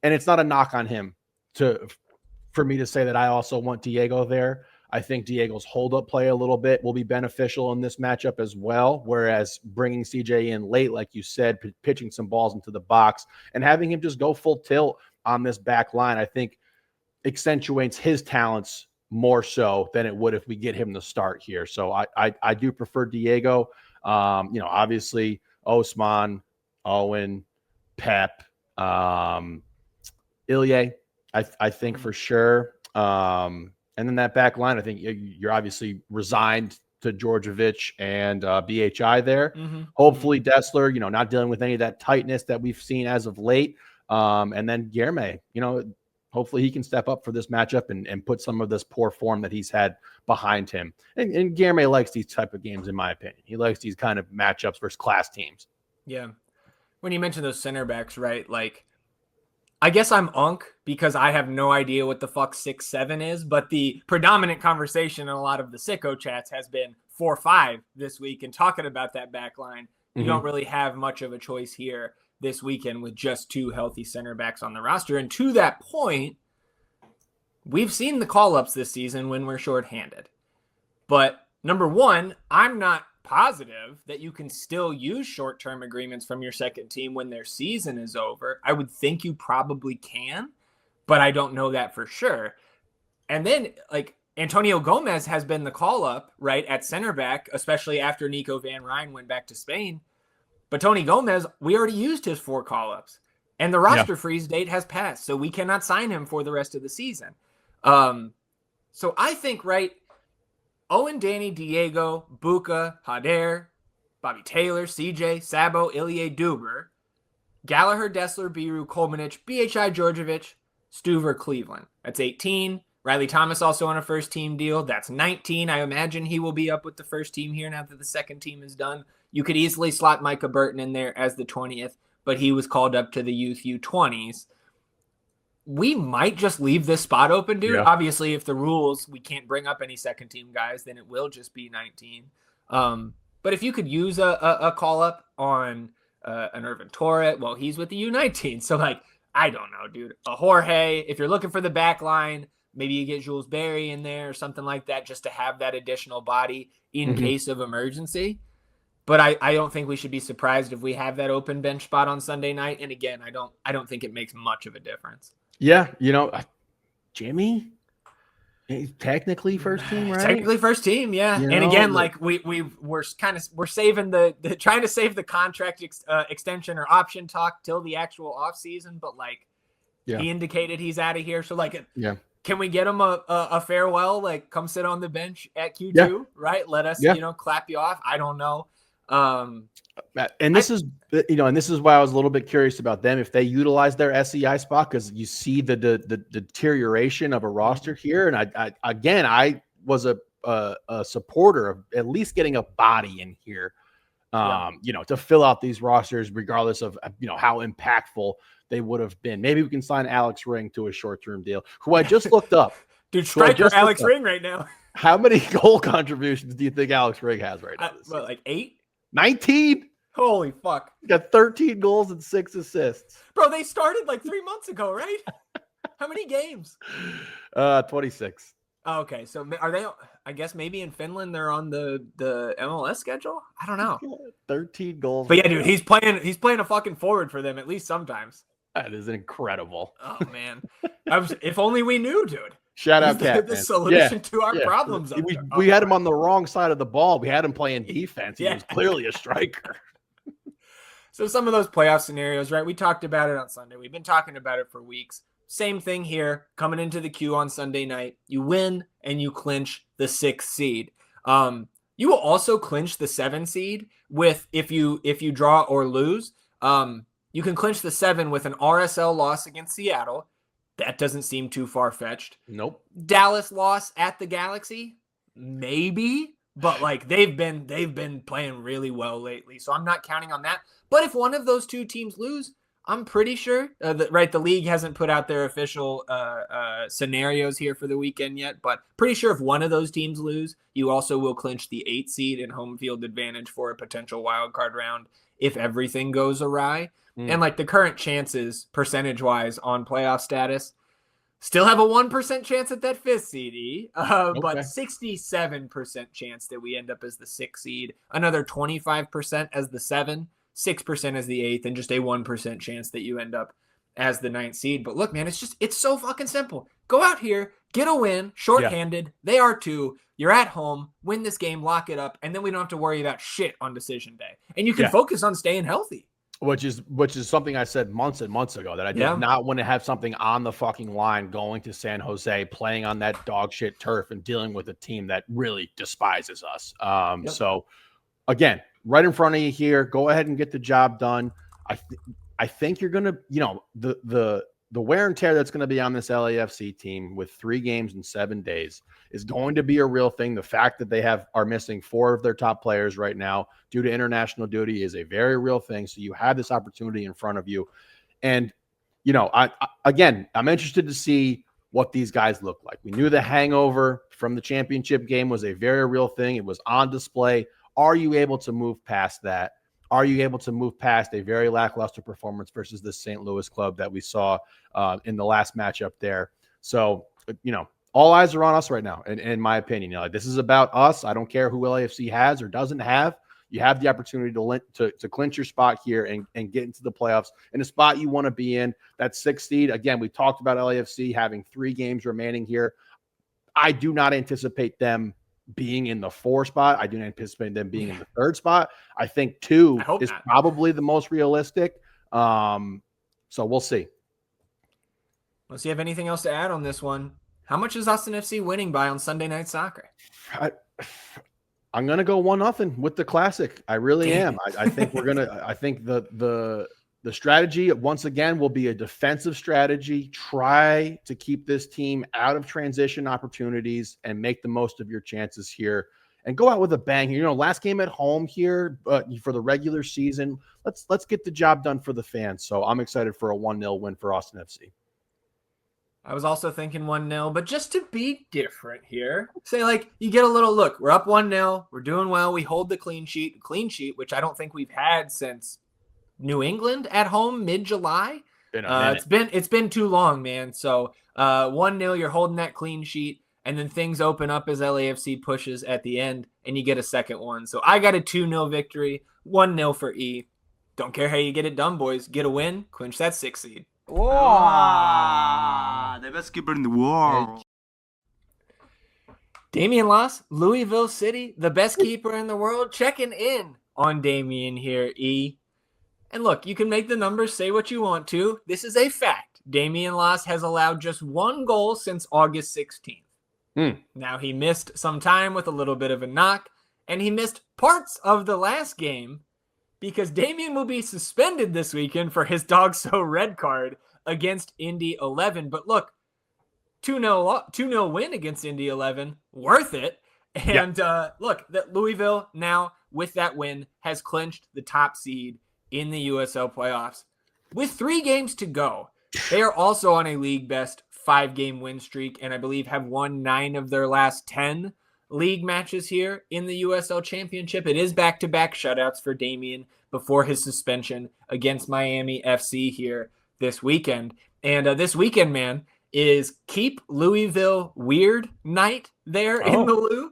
And it's not a knock on him for me to say that I also want Diego there. I think Diego's hold-up play a little bit will be beneficial in this matchup as well, whereas bringing CJ in late, like you said, pitching some balls into the box and having him just go full tilt on this back line, I think accentuates his talents more so than it would if we get him to start here. So I do prefer Diego. Obviously Osman, Owen, Pep, Ilya, I think for sure. And then that back line, I think you're obviously resigned to Djordjevic and BHI there. Hopefully Dessler, not dealing with any of that tightness that we've seen as of late. And then Guilherme, hopefully he can step up for this matchup and put some of this poor form that he's had behind him. And Guilherme likes these type of games, in my opinion. He likes these kind of matchups versus class teams. Yeah. When you mention those center backs, right? Like, I guess I'm unk because I have no idea what the fuck 6-7 is, but the predominant conversation in a lot of the sicko chats has been 4-5 this week, and talking about that back line. You don't really have much of a choice here this weekend with just 2 healthy center backs on the roster. And to that point, we've seen the call-ups this season when we're shorthanded. But number one, I'm not positive that you can still use short-term agreements from your second team when their season is over. I would think you probably can, but I don't know that for sure. And then, like, Antonio Gomez has been the call-up, right, at center back, especially after Nico Van Rijn went back to Spain. But Tony Gomez, we already used his 4 call-ups, and the roster freeze date has passed, so we cannot sign him for the rest of the season. So I think, right, Owen, Danny, Diego, Buka, Hader, Bobby Taylor, CJ, Sabo, Ilya, Duber, Gallagher, Dessler, Biru, Kolmanich, BHI, Djordjevic, Stuver, Cleveland. That's 18. Riley Thomas also on a first-team deal. That's 19. I imagine he will be up with the first team here now that the second team is done. You could easily slot Micah Burton in there as the 20th, but he was called up to the youth U20s. We might just leave this spot open, dude. Yeah. Obviously, if the rules, we can't bring up any second-team guys, then it will just be 19. But if you could use a call-up on an Irvin Torres, well, he's with the U19. So, like, I don't know, dude. A Jorge, if you're looking for the back line, maybe you get Jules Barry in there or something like that just to have that additional body in case of emergency. But I don't think we should be surprised if we have that open bench spot on Sunday night. And again, I don't think it makes much of a difference. Yeah, Jimmy, he's technically first team, right? Technically first team, yeah. And again, like we're saving the trying to save the contract extension or option talk till the actual off season. But like, he indicated he's out of here, so like, can we get him a farewell? Like, come sit on the bench at Q2, right? Let us, clap you off. I don't know. And this is why I was a little bit curious about them if they utilize their SEI spot, because you see the deterioration of a roster here. And I was a supporter of at least getting a body in here, to fill out these rosters, regardless of how impactful they would have been. Maybe we can sign Alex Ring to a short-term deal, who I just looked up. Dude, striker Alex Ring right now. How many goal contributions do you think Alex Ring has right now? Like 8? 19? Holy fuck. He got 13 goals and 6 assists. Bro, they started like 3 months ago, right? How many games? 26. Oh, okay. So are they, I guess maybe in Finland they're on the MLS schedule? I don't know. 13 goals. But yeah, dude, he's playing a fucking forward for them at least sometimes. That is incredible. Oh man. If only we knew, dude. Shout out, Cat. The solution to our problems. We had him on the wrong side of the ball. We had him playing defense. He was clearly a striker. So some of those playoff scenarios, right? We talked about it on Sunday. We've been talking about it for weeks. Same thing here. Coming into the queue on Sunday night, you win and you clinch the 6th seed. You will also clinch the 7 seed with if you draw or lose. You can clinch the 7 with an RSL loss against Seattle. That doesn't seem too far-fetched. Nope. Dallas loss at the Galaxy, maybe, but like they've been playing really well lately, so I'm not counting on that. But if one of those 2 teams lose, I'm pretty sure the league hasn't put out their official scenarios here for the weekend yet, but pretty sure if one of those teams lose, you also will clinch the 8th seed and home field advantage for a potential wild card round if everything goes awry. And like the current chances percentage-wise on playoff status still have a 1% chance at that 5th seed, but 67% chance that we end up as the 6th seed, another 25% as the 7, 6% as the 8th, and just a 1% chance that you end up as the 9th seed. But look, man, it's so fucking simple. go out here, get a win, shorthanded. They are too. You're at home, win this game, lock it up, and then we don't have to worry about shit on decision day. And you can focus on staying healthy. Which is something I said months and months ago, that I did not want to have something on the fucking line going to San Jose, playing on that dog shit turf and dealing with a team that really despises us. So again, right in front of you here, go ahead and get the job done. I think you're going to, the wear and tear that's going to be on this LAFC team with 3 games in 7 days is going to be a real thing. The fact that they are missing 4 of their top players right now due to international duty is a very real thing. So you have this opportunity in front of you. And, I'm interested to see what these guys look like. We knew the hangover from the championship game was a very real thing. It was on display. Are you able to move past that? Are you able to move past a very lackluster performance versus the St. Louis club that we saw in the last matchup there? So, all eyes are on us right now, in my opinion. This is about us. I don't care who LAFC has or doesn't have. You have the opportunity to clinch your spot here and get into the playoffs in a spot you want to be in. That 6th seed. Again, we talked about LAFC having 3 games remaining here. I do not anticipate them being in the 4 spot. I do not anticipate them being in the 3rd spot. I think 2 is probably the most realistic. So we'll see. Unless you have anything else to add on this one, how much is Austin FC winning by on Sunday Night Soccer? I'm gonna go 1-0 with the Classic. I really am. I think we're gonna. I think the strategy once again will be a defensive strategy. Try to keep this team out of transition opportunities and make the most of your chances here, and go out with a bang here. Last game at home here, for the regular season. Let's get the job done for the fans. So I'm excited for a 1-0 win for Austin FC. I was also thinking 1-0, but just to be different here, say you get a little look. We're up 1-0. We're doing well. We hold the clean sheet, which I don't think we've had since New England at home mid-July. It's been too long, man. So 1-0, you're holding that clean sheet, and then things open up as LAFC pushes at the end, and you get a second one. So I got a 2-0 victory, 1-0 for E. Don't care how you get it done, boys. Get a win, clinch that 6th seed. The best keeper in the world. Damian Loss, Louisville City, the best keeper in the world, checking in on Damian here, E. And look, you can make the numbers say what you want to. This is a fact. Damian Loss has allowed just 1 goal since August 16th. Now, he missed some time with a little bit of a knock, and he missed parts of the last game because Damian will be suspended this weekend for his dog so red card against Indy 11. But look, 2-0 win against Indy 11, worth it. And look, that Louisville now, with that win, has clinched the top seed in the USL playoffs. With 3 games to go, they are also on a league best 5-game win streak, and I believe have won 9 of their last 10 league matches here in the USL Championship. It is back-to-back shutouts for Damian before his suspension against Miami FC here this weekend. And this weekend, man, is Keep Louisville Weird night there in the Lou.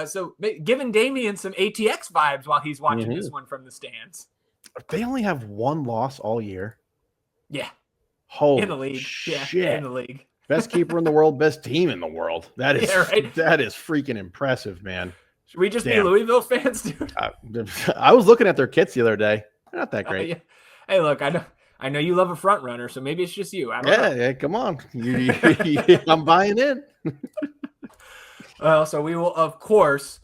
So giving Damian some ATX vibes while he's watching this one from the stands. They only have 1 loss all year. Yeah. Holy in the league. shit. Yeah, in the league. Best keeper in the world, best team in the world. That is that is freaking impressive, man. Should we just be Louisville fans, dude? I was looking at their kits the other day. They're not that great. Yeah. Hey, look, I know you love a front runner, so maybe it's just you. I don't know. Yeah, come on. I'm buying in. Well, so we will of course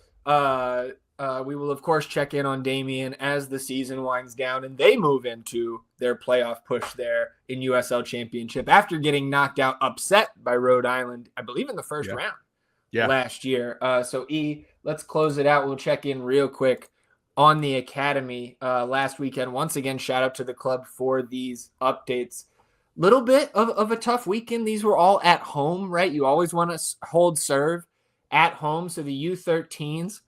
check in on Damian as the season winds down and they move into their playoff push there in USL Championship after getting knocked out, upset by Rhode Island, I believe in the first round last year. So let's close it out. We'll check in real quick on the academy last weekend. Once again, shout out to the club for these updates. Little bit of a tough weekend. These were all at home, right? You always want to hold serve at home. So the U13s,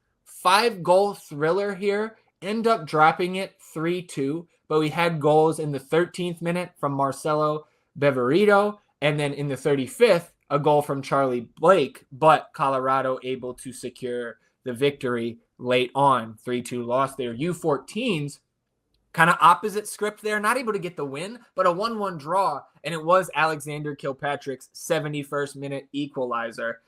5-goal thriller here, end up dropping it 3-2. But we had goals in the 13th minute from Marcelo Beverito, and then in the 35th, a goal from Charlie Blake, but Colorado able to secure the victory late on. 3-2 loss there. U14s kind of opposite script there, not able to get the win, but a 1-1 draw, and it was Alexander Kilpatrick's 71st minute equalizer.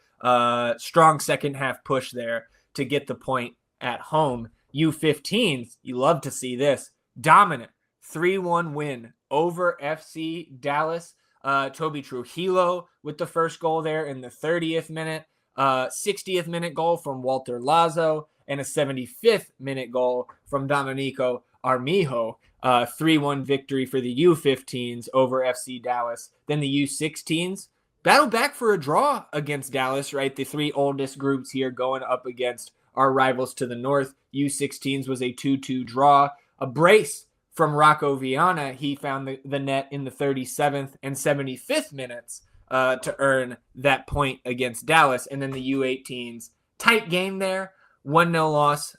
Strong second half push there to get the point at home. U15s, you love to see this. Dominant 3-1 win over FC Dallas. Toby Trujillo with the first goal there in the 30th minute. 60th minute goal from Walter Lazo, and a 75th minute goal from Domenico Armijo. 3-1 victory for the U15s over FC Dallas. Then the U16s battle back for a draw against Dallas, right? The three oldest groups here going up against our rivals to the north. U16s was a 2-2 draw. A brace from Rocco Viana. He found the net in the 37th and 75th minutes to earn that point against Dallas. And then the U18s, tight game there. 1-0 loss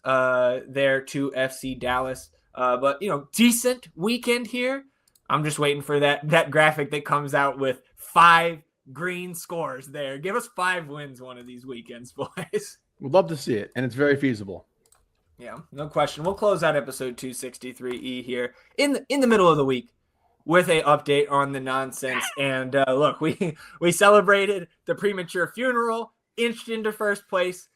there to FC Dallas. But, decent weekend here. I'm just waiting for that graphic that comes out with 5 green scores there. Give us 5 wins one of these weekends, boys. We'd love to see it, and it's very feasible. Yeah, no question. We'll close out episode 263E here in the middle of the week with a update on the nonsense. And look, we celebrated the premature funeral, inched into first place.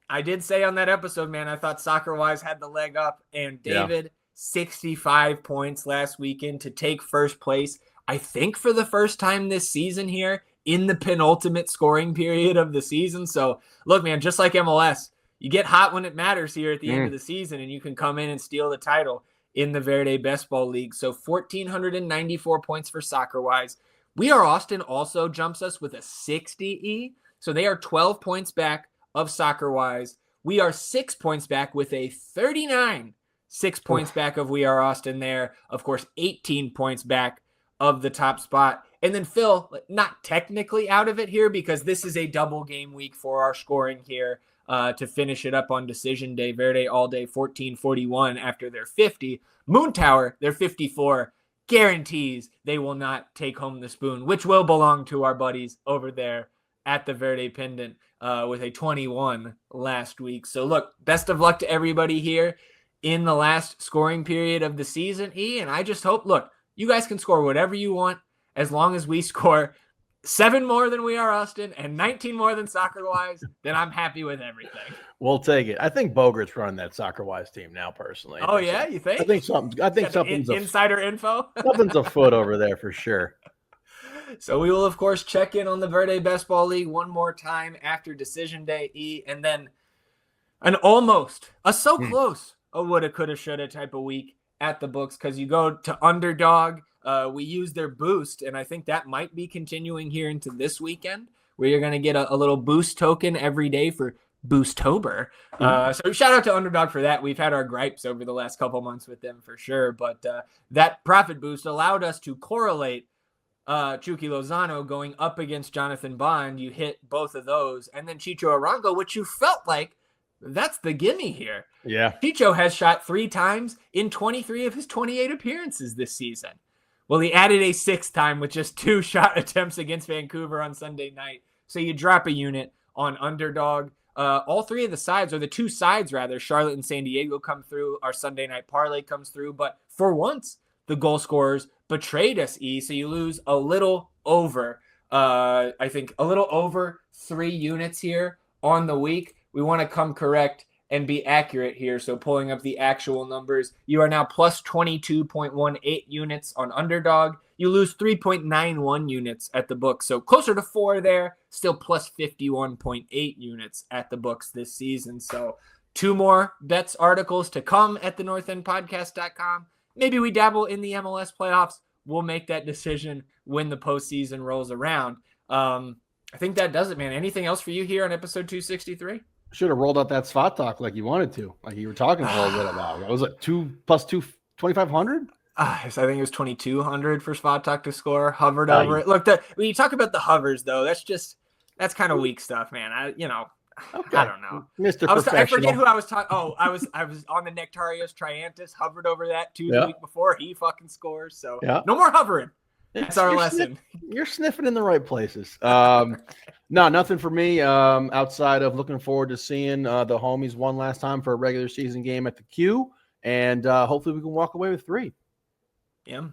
I did say on that episode, man, I thought soccer-wise had the leg up. And David, 65 points last weekend to take first place, I think for the first time this season here in the penultimate scoring period of the season. So, look, man, just like MLS, you get hot when it matters here at the end of the season, and you can come in and steal the title in the Verde Best Ball League. So 1,494 points for soccer-wise. We Are Austin also jumps us with a 60E. So they are 12 points back of soccer-wise. We are 6 points back with a 39. 6 points back of We Are Austin there. Of course, 18 points back of the top spot. And then Phil, not technically out of it here because this is a double game week for our scoring here. To finish it up on decision day. Verde all day 14-41 after their 50. Moon Tower, their 54, guarantees they will not take home the spoon, which will belong to our buddies over there at the Verde Pendant with a 21 last week. So look, best of luck to everybody here in the last scoring period of the season, E. And I just hope, look, you guys can score whatever you want as long as we score 7 more than We Are Austin and 19 more than Soccer-Wise, then I'm happy with everything. We'll take it. I think Bogart's running that Soccer-Wise team now, personally. Oh, yeah? You think? I think something's insider info? Something's afoot over there for sure. So we will, of course, check in on the Verde Best Ball League one more time after decision day, E, and then a so close, a woulda, coulda, shoulda type of week at the books because you go to Underdog. We use their boost, and I think that might be continuing here into this weekend, where you're going to get a little boost token every day for Boosttober. So shout out to Underdog for that. We've had our gripes over the last couple months with them for sure, but that profit boost allowed us to correlate Chucky Lozano going up against Jonathan Bond. You hit both of those, and then Chicho Arango, which you felt like that's the gimme here. Yeah. Chicho has shot 3 times in 23 of his 28 appearances this season. Well, he added a 6th time with just 2 shot attempts against Vancouver on Sunday night. So you drop a unit on Underdog. All 3 of the sides, or the 2 sides rather, Charlotte and San Diego come through. Our Sunday night parlay comes through. But for once, the goal scorers betrayed us, E. So you lose a little over, I think, a little over 3 units here on the week. We want to come correct and be accurate here. So pulling up the actual numbers, you are now plus 22.18 units on Underdog. You lose 3.91 units at the books. So closer to 4 there, still plus 51.8 units at the books this season. So 2 more bets articles to come at the northendpodcast.com. Maybe we dabble in the MLS playoffs. We'll make that decision when the postseason rolls around. I think that does it, man. Anything else for you here on episode 263? Should have rolled out that spot talk like you wanted to, like you were talking a little bit about. Was it 2 plus 2, 2,500? I think it was 2,200 for spot talk to score. Hovered over it. Look, when you talk about the hovers, though, that's kind of weak stuff, man. I don't know. Mr. I forget who I was talking. Oh, I was on the Nectarios Triantis, hovered over that too the week before. He fucking scores. So no more hovering. That's our lesson. You're sniffing in the right places. No, nothing for me outside of looking forward to seeing the homies one last time for a regular season game at the Q and hopefully we can walk away with 3. Yeah,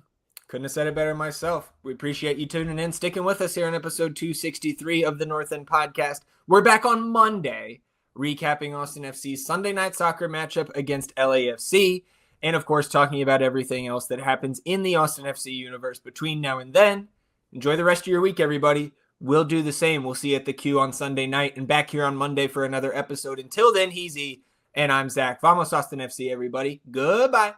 couldn't have said it better myself. We appreciate you tuning in, sticking with us here on episode 263 of the North End Podcast. We're back on Monday, recapping Austin FC's Sunday night soccer matchup against LAFC, and of course talking about everything else that happens in the Austin FC universe between now and then. Enjoy the rest of your week, everybody. We'll do the same. We'll see you at the Q on Sunday night and back here on Monday for another episode. Until then, he's E, and I'm Zach. Vamos Austin FC, everybody. Goodbye.